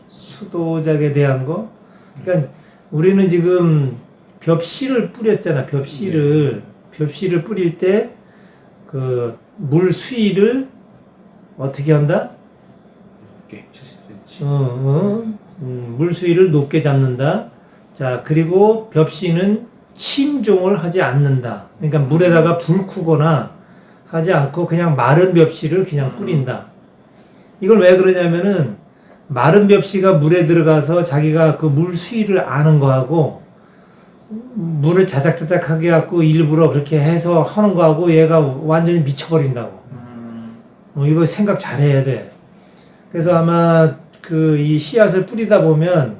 수도작에 대한 거. 그러니까 우리는 지금 벽씨를 뿌렸잖아. 벽씨를 뿌릴 때 그 물 수위를 어떻게 한다? 높게 70cm. 물 수위를 높게 잡는다. 자, 그리고 벽씨는 침종을 하지 않는다. 그러니까 물에다가 불 켜거나 하지 않고 그냥 마른 벽씨를 그냥 뿌린다. 이걸 왜 그러냐면은 마른 벽씨가 물에 들어가서 자기가 그 물 수위를 아는 거하고 물을 자작자작하게 갖고 일부러 그렇게 해서 하는 거하고 얘가 완전히 미쳐버린다고. 이거 생각 잘 해야 돼. 그래서 아마 그 이 씨앗을 뿌리다 보면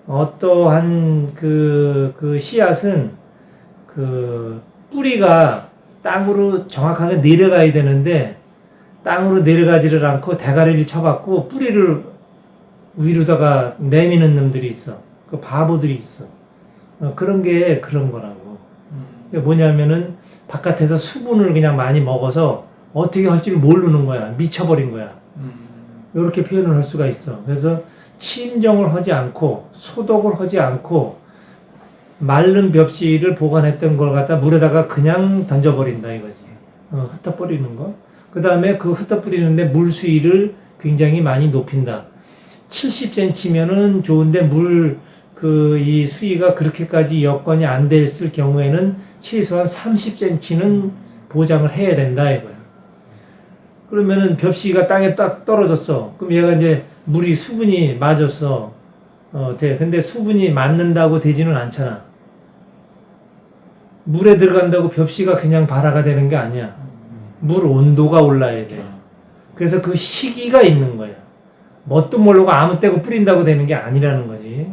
어떠한 그 씨앗은 그 뿌리가 땅으로 정확하게 내려가야 되는데 땅으로 내려가지를 않고 대가리를 쳐갖고 뿌리를 위로다가 내미는 놈들이 있어. 그 바보들이 있어. 그런 게 그런 거라고. 그게 뭐냐면은 바깥에서 수분을 그냥 많이 먹어서 어떻게 할 줄 모르는 거야. 미쳐버린 거야. 이렇게 표현을 할 수가 있어. 그래서 침정을 하지 않고 소독을 하지 않고 마른 벽씨를 보관했던 걸 갖다 물에다가 그냥 던져버린다 이거지. 흩어버리는 거. 그 다음에 그 흩어버리는데 물 수위를 굉장히 많이 높인다. 70cm면은 좋은데 이 수위가 그렇게까지 여건이 안 됐을 경우에는 최소한 30cm는 보장을 해야 된다 이거야. 그러면은 벽씨가 땅에 딱 떨어졌어. 그럼 얘가 이제 물이 수분이 맞았어. 돼. 근데 수분이 맞는다고 되지는 않잖아. 물에 들어간다고 벽씨가 그냥 발화가 되는 게 아니야. 물 온도가 올라야 돼. 그래서 그 시기가 있는 거야. 뭣도 모르고 아무 때고 뿌린다고 되는 게 아니라는 거지.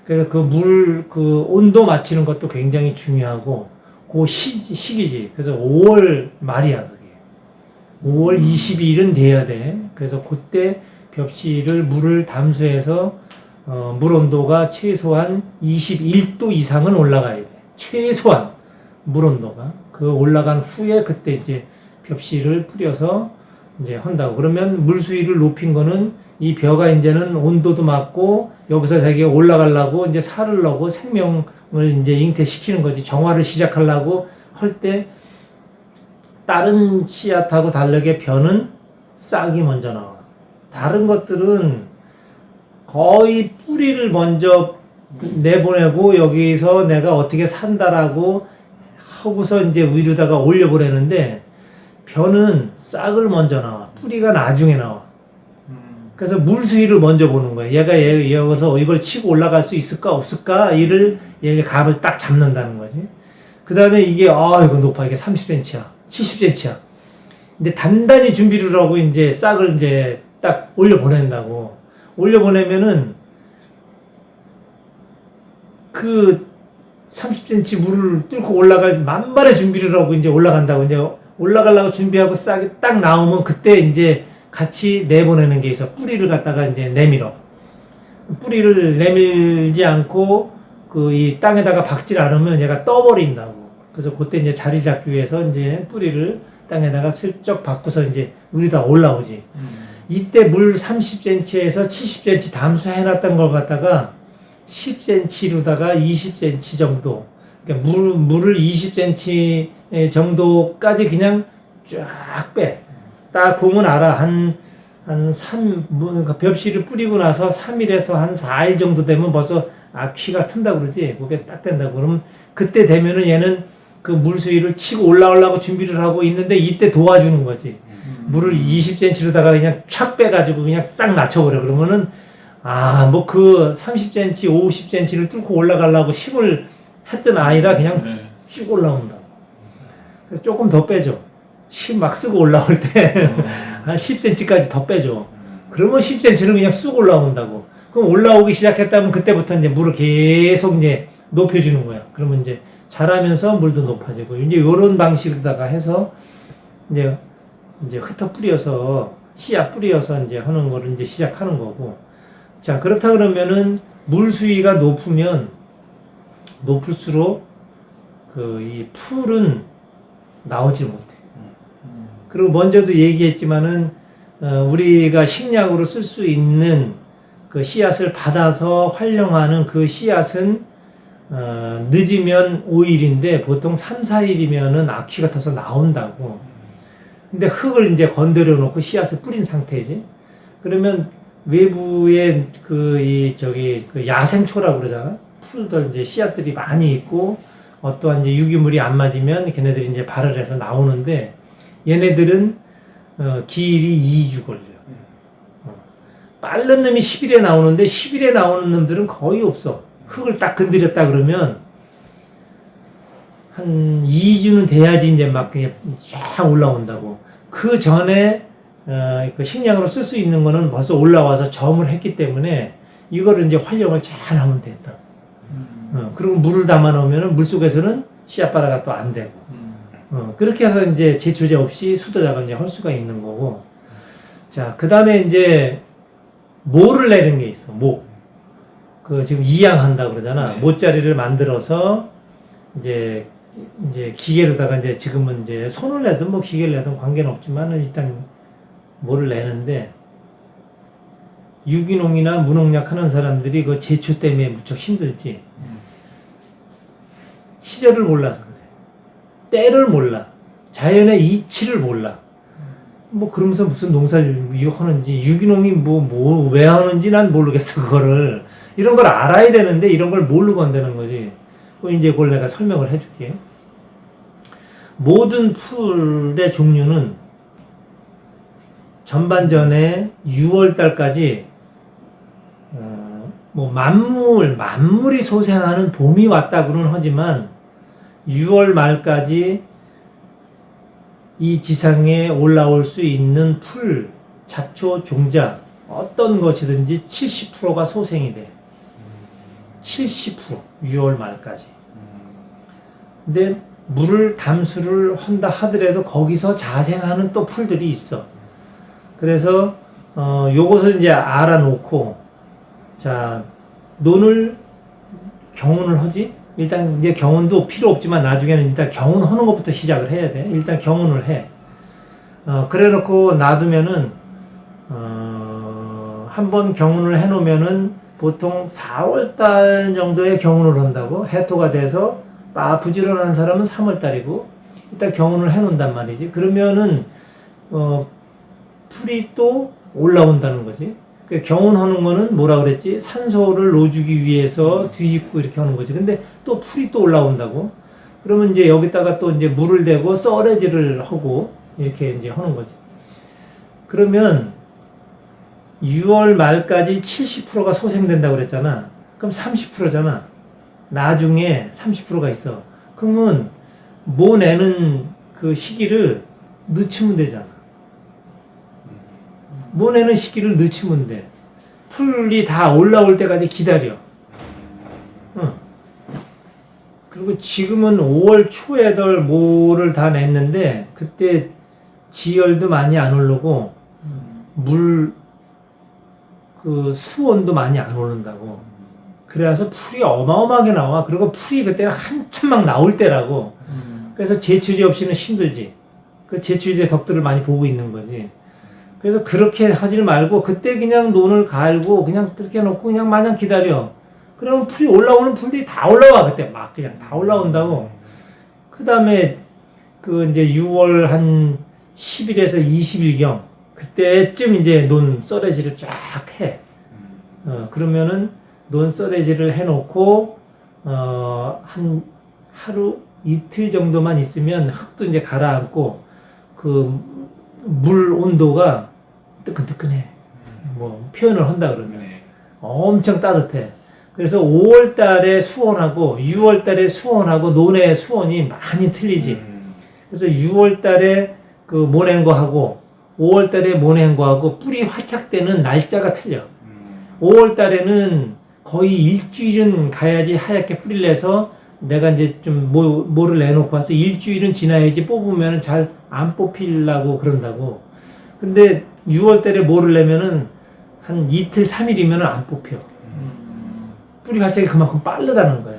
그래서 그 온도 맞추는 것도 굉장히 중요하고, 그 시기지. 그래서 5월 말이야, 그게. 5월 22일은 돼야 돼. 그래서 그때 물을 담수해서, 물 온도가 최소한 21도 이상은 올라가야 돼. 최소한 물 온도가. 그 올라간 후에 그때 이제 벽씨를 뿌려서 이제 한다고. 그러면 물 수위를 높인 거는 이 벼가 이제는 온도도 맞고 여기서 자기가 올라가려고 이제 살을 넣고 생명을 이제 잉태시키는 거지. 정화를 시작하려고 할 때 다른 씨앗하고 다르게 벼는 싹이 먼저 나와. 다른 것들은 거의 뿌리를 먼저 내보내고 여기서 내가 어떻게 산다라고 하고서 이제 위로다가 올려보내는데 벼는 싹을 먼저 나와. 뿌리가 나중에 나와. 그래서 물 수위를 먼저 보는 거예요. 얘가 여기서 이걸 치고 올라갈 수 있을까 없을까 얘가 감을 딱 잡는다는 거지. 그 다음에 이게 이거 높아. 이게 30cm야. 70cm야. 근데 단단히 준비를 하고 이제 싹을 이제 딱 올려 보낸다고. 올려 보내면은 그 30cm 물을 뚫고 올라갈 만발의 준비를 하고 이제 올라간다고. 이제 올라가려고 준비하고 싹이 딱 나오면 그때 이제 같이 내보내는 게 있어. 뿌리를 갖다가 이제 내밀어. 뿌리를 내밀지 않고 이 땅에다가 박질 않으면 얘가 떠버린다고. 그래서 그때 이제 자리 잡기 위해서 이제 뿌리를 땅에다가 슬쩍 박고서 이제 물이 다 올라오지. 이때 물 30cm에서 70cm 담수해놨던 걸 갖다가 10cm로다가 20cm 정도. 그러니까 물을 20cm 정도까지 그냥 쫙 빼. 딱 보면 알아. 벽씨를 뿌리고 나서 3일에서 한 4일 정도 되면 벌써 키가 튼다고 그러지. 그게 딱 된다고. 그러면 그때 되면은 얘는 그 물 수위를 치고 올라오려고 준비를 하고 있는데 이때 도와주는 거지. 물을 20cm로다가 그냥 촥 빼가지고 그냥 싹 낮춰버려. 그러면은, 그 30cm, 50cm를 뚫고 올라가려고 힘을 했던 아이라 그냥 쭉 올라온다. 그래서 조금 더 빼줘. 힘 막 쓰고 올라올 때 한 10cm까지 더 빼줘. 그러면 10cm는 그냥 쑥 올라온다고. 그럼 올라오기 시작했다면 그때부터 이제 물을 계속 이제 높여주는 거야. 그러면 이제 자라면서 물도 높아지고 이제 요런 방식으로다가 해서 이제 흩어 뿌려서 씨앗 뿌려서 이제 하는 거를 이제 시작하는 거고. 자, 그렇다 그러면은 물 수위가 높으면 높을수록 이 풀은 나오지 못해. 그리고 먼저도 얘기했지만은 우리가 식량으로 쓸 수 있는 그 씨앗을 받아서 활용하는 그 씨앗은 늦으면 5일인데 보통 3, 4일이면은 악취가 터서 나온다고. 근데 흙을 이제 건드려 놓고 씨앗을 뿌린 상태지. 그러면 외부에 그 야생초라고 그러잖아. 풀들 이제 씨앗들이 많이 있고 어떠한 이제 유기물이 안 맞으면 걔네들이 이제 발을 해서 나오는데 얘네들은 기일이 2주 걸려. 빠른 놈이 10일에 나오는데 10일에 나오는 놈들은 거의 없어. 흙을 딱 건드렸다 그러면 한 2주는 돼야지 이제 막 그냥 쫙 올라온다고. 그 전에 그 식량으로 쓸 수 있는 거는 벌써 올라와서 점을 했기 때문에 이거를 이제 활용을 잘 하면 된다. 그리고 물을 담아 놓으면 물 속에서는 씨앗바라가 또 안 되고. 그렇게 해서 이제 제초제 없이 수도자가 이제 할 수가 있는 거고. 자, 그 다음에 이제 모를 내는 게 있어. 모. 그 지금 이양한다 그러잖아. 네. 모짜리를 만들어서 이제 기계로다가 이제 지금은 이제 손을 내든 뭐 기계를 내든 관계는 없지만은 일단 모를 내는데 유기농이나 무농약 하는 사람들이 그 제초 때문에 무척 힘들지. 시절을 몰라서 그래. 때를 몰라. 자연의 이치를 몰라. 뭐 그러면서 무슨 농사를 하는지 유기농이 왜 하는지 난 모르겠어. 그거를 이런 걸 알아야 되는데 이런 걸 모르고 한다는 거지. 이제 그걸 내가 설명을 해줄게. 모든 풀의 종류는 전반전에 6월 달까지 뭐 만물이 소생하는 봄이 왔다고는 하지만 6월 말까지 이 지상에 올라올 수 있는 풀, 잡초, 종자 어떤 것이든지 70%가 소생이 돼. 70% 6월 말까지. 근데 물을 담수를 한다 하더라도 거기서 자생하는 또 풀들이 있어. 그래서 요것을 이제 알아놓고 자 논을 경운을 하지. 일단 이제 경운도 필요 없지만 나중에는 일단 경운하는 것부터 시작을 해야 돼. 일단 경운을 해. 그래놓고 놔두면은 한번 경운을 해놓으면은 보통 4월달 정도에 경운을 한다고. 해토가 돼서 부지런한 사람은 3월달이고 일단 경운을 해놓는단 말이지. 그러면은 풀이 또 올라온다는 거지. 그 경운하는 거는 뭐라 그랬지? 산소를 넣어주기 위해서 뒤집고 이렇게 하는 거지. 근데 또 풀이 또 올라온다고. 그러면 이제 여기다가 또 이제 물을 대고 썰어지를 하고 이렇게 이제 하는 거지. 그러면 6월 말까지 70%가 소생된다고 그랬잖아. 그럼 30%잖아. 나중에 30%가 있어. 그러면 뭐 내는 그 시기를 늦추면 되잖아. 뭐 내는 시기를 늦추면 돼. 풀이 다 올라올 때까지 기다려. 그리고 지금은 5월 초에들 모를 다 냈는데 그때 지열도 많이 안 오르고 그 수온도 많이 안 오른다고. 그래서 풀이 어마어마하게 나와. 그리고 풀이 그때는 한참 막 나올 때라고. 그래서 제초제 없이는 힘들지. 그 제초제 덕들을 많이 보고 있는 거지. 그래서 그렇게 하지 말고 그때 그냥 논을 갈고 그냥 그렇게 놓고 그냥 마냥 기다려. 그러면 풀이 올라오는 풀들이 다 올라와. 그때 막 그냥 다 올라온다고. 그 다음에 그 이제 6월 한 10일에서 20일경 그때쯤 이제 논 썰어지를 쫙 해. 그러면은 논 썰어지를 해놓고 한 하루 이틀 정도만 있으면 흙도 이제 가라앉고 그 물 온도가 뜨끈뜨끈해. 뭐 표현을 한다 그러면 엄청 따뜻해. 그래서 5월 달에 수온하고 6월 달에 수온하고 논의 수온이 많이 틀리지. 그래서 6월 달에 그 모낸 거하고 5월 달에 모낸 거하고 뿌리 활착되는 날짜가 틀려. 5월 달에는 거의 일주일은 가야지 하얗게 뿌리를 내서 내가 이제 좀 모를 내놓고 와서 일주일은 지나야지 뽑으면 잘 안 뽑히려고 그런다고. 근데 6월 달에 모를 내면은 한 이틀, 3일이면 안 뽑혀. 뿌리 활착이 그만큼 빠르다는 거야.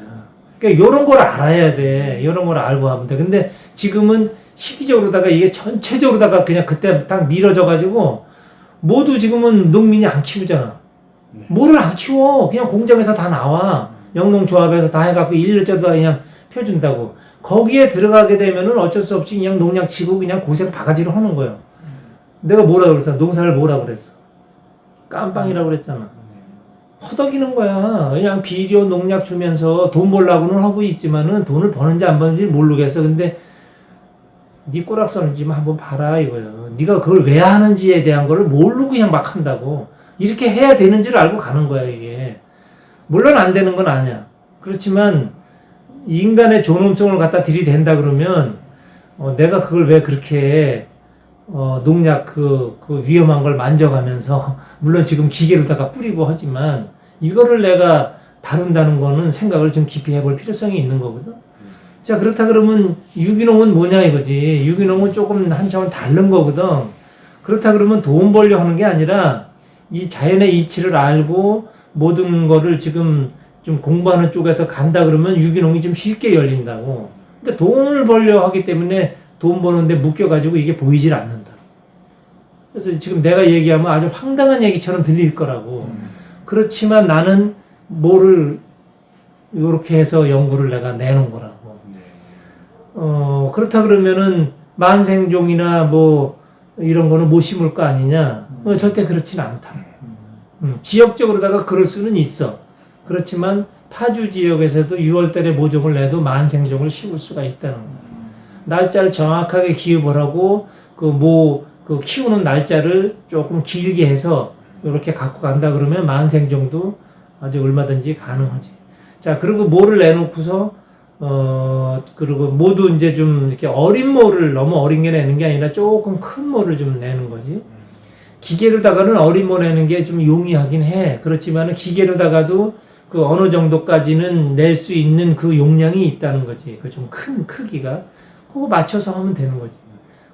그러니까 요런 걸 알아야 돼. 요런 걸 알고 하면 돼. 근데 지금은 시기적으로다가 이게 전체적으로다가 그냥 그때 딱 미뤄져가지고 모두 지금은 농민이 안 키우잖아. 네. 뭐를 안 키워. 그냥 공장에서 다 나와. 영농조합에서 다 해갖고 일일자도 그냥 펴준다고. 거기에 들어가게 되면은 어쩔 수 없이 그냥 농약 치고 그냥 고생 바가지로 하는 거예요. 내가 뭐라 그랬어? 농사를 뭐라 그랬어? 깜빵이라고 그랬잖아. 허덕이는 거야. 그냥 비료 농약 주면서 돈 벌라고는 하고 있지만은 돈을 버는지 안 버는지 모르겠어. 근데 네 꼬락 서는지만 한번 봐라 이거예요. 네가 그걸 왜 하는지에 대한 거를 모르고 그냥 막 한다고. 이렇게 해야 되는 줄 알고 가는 거야 이게. 물론 안 되는 건 아니야. 그렇지만 인간의 존엄성을 갖다 들이댄다 그러면 내가 그걸 왜 그렇게 농약 그 위험한 걸 만져가면서 물론 지금 기계로다가 뿌리고 하지만 이거를 내가 다룬다는 거는 생각을 좀 깊이 해볼 필요성이 있는 거거든. 자, 그렇다 그러면 유기농은 뭐냐 이거지. 유기농은 조금 한 차원 다른 거거든. 그렇다 그러면 돈 벌려 하는 게 아니라 이 자연의 이치를 알고 모든 거를 지금 좀 공부하는 쪽에서 간다 그러면 유기농이 좀 쉽게 열린다고. 근데 돈을 벌려 하기 때문에 돈 버는데 묶여가지고 이게 보이질 않는다. 그래서 지금 내가 얘기하면 아주 황당한 얘기처럼 들릴 거라고. 그렇지만 나는 뭐를 이렇게 해서 연구를 내가 내놓은 거라고. 그렇다 그러면은 만생종이나 뭐 이런 거는 못 심을 거 아니냐? 절대 그렇지는 않다. 지역적으로다가 그럴 수는 있어. 그렇지만 파주 지역에서도 6월달에 모종을 내도 만생종을 심을 수가 있다는 거야. 날짜를 정확하게 기입을 하고 그 키우는 날짜를 조금 길게 해서 이렇게 갖고 간다 그러면 만생종도 아주 얼마든지 가능하지. 자, 그리고 모를 내놓고서 그리고 모두 이제 좀 이렇게 어린 모를 너무 어린 게 내는 게 아니라 조금 큰 모를 좀 내는 거지. 기계로다가는 어린 모 내는 게 좀 용이하긴 해. 그렇지만은 기계로다가도 그 어느 정도까지는 낼 수 있는 그 용량이 있다는 거지. 그 좀 큰 크기가. 그거 맞춰서 하면 되는 거지.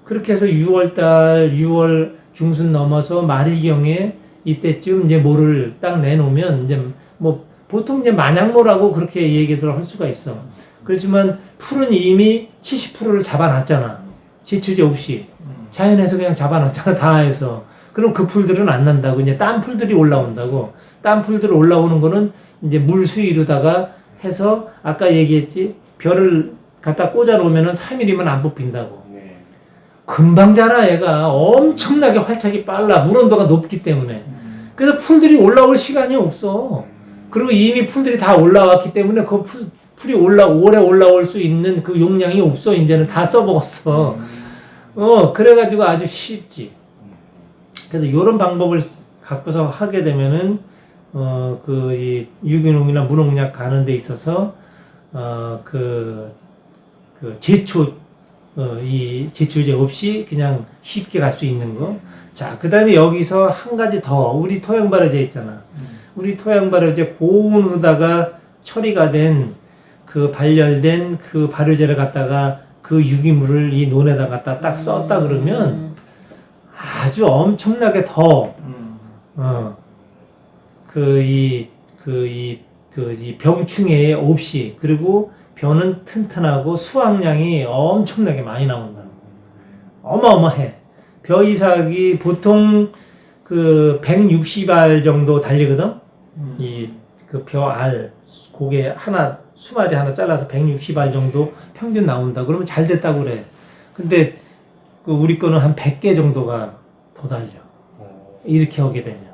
그렇게 해서 6월 중순 넘어서 말일경에 이때쯤 이제 모를 딱 내놓으면 이제 뭐 보통 이제 만약모라고 그렇게 얘기들 할 수가 있어. 그렇지만 풀은 이미 70%를 잡아놨잖아. 제초제 없이. 자연에서 그냥 잡아놨잖아. 다 해서. 그럼 그 풀들은 안 난다고. 이제 딴 풀들이 올라온다고. 딴 풀들 올라오는 거는 이제 물 수위로다가 해서 아까 얘기했지. 별을 갖다 꽂아 놓으면은 3일이면 안 뽑힌다고. 금방 자라 얘가. 엄청나게 활착이 빨라. 물 온도가 높기 때문에. 그래서 풀들이 올라올 시간이 없어. 그리고 이미 풀들이 다 올라왔기 때문에 그 풀이 오래 올라올 수 있는 그 용량이 없어. 이제는 다 써먹었어. 그래가지고 아주 쉽지. 그래서 이런 방법을 갖고서 하게 되면은 이 유기농이나 무농약 가는 데 있어서 이 제초제 없이 그냥 쉽게 갈 수 있는 거. 자, 그 다음에 여기서 한 가지 더. 우리 토양 발효제 있잖아. 우리 토양 발효제 고온으로다가 처리가 된 그 발열된 그 발효제를 갖다가 그 유기물을 이 논에다 갖다 딱 썼다 그러면 아주 엄청나게 더 이 병충해 없이, 그리고 벼는 튼튼하고 수확량이 엄청나게 많이 나온다. 어마어마해. 벼 이삭이 보통 그 160알 정도 달리거든. 이 그 벼 알 고개 하나 수마리 하나 잘라서 160알 정도 평균 나온다. 그러면 잘 됐다고 그래. 근데 그 우리 거는 한 100개 정도가 더 달려. 이렇게 하게 되면.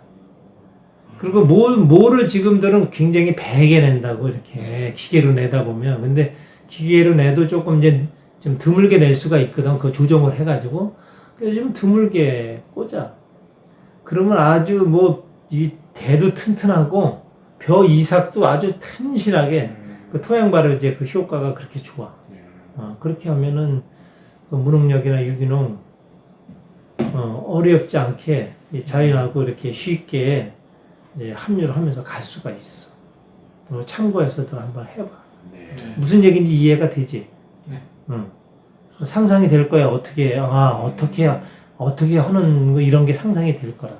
그리고 모를 지금들은 굉장히 배게 낸다고 이렇게 기계로 내다 보면. 근데 기계로 내도 조금 이제 좀 드물게 낼 수가 있거든. 그 조정을 해가지고. 그래서 좀 드물게 꽂아. 그러면 아주 이 대도 튼튼하고 벼 이삭도 아주 튼실하게 그 토양 발효제 그 효과가 그렇게 좋아. 그렇게 하면은 그 무농약이나 유기농 어렵지 않게 자연하고 이렇게 쉽게 이제 합류를 하면서 갈 수가 있어. 참고해서도 한번 해봐. 무슨 얘기인지 이해가 되지? 상상이 될 거야. 어떻게 하는 거 이런 게 상상이 될 거라.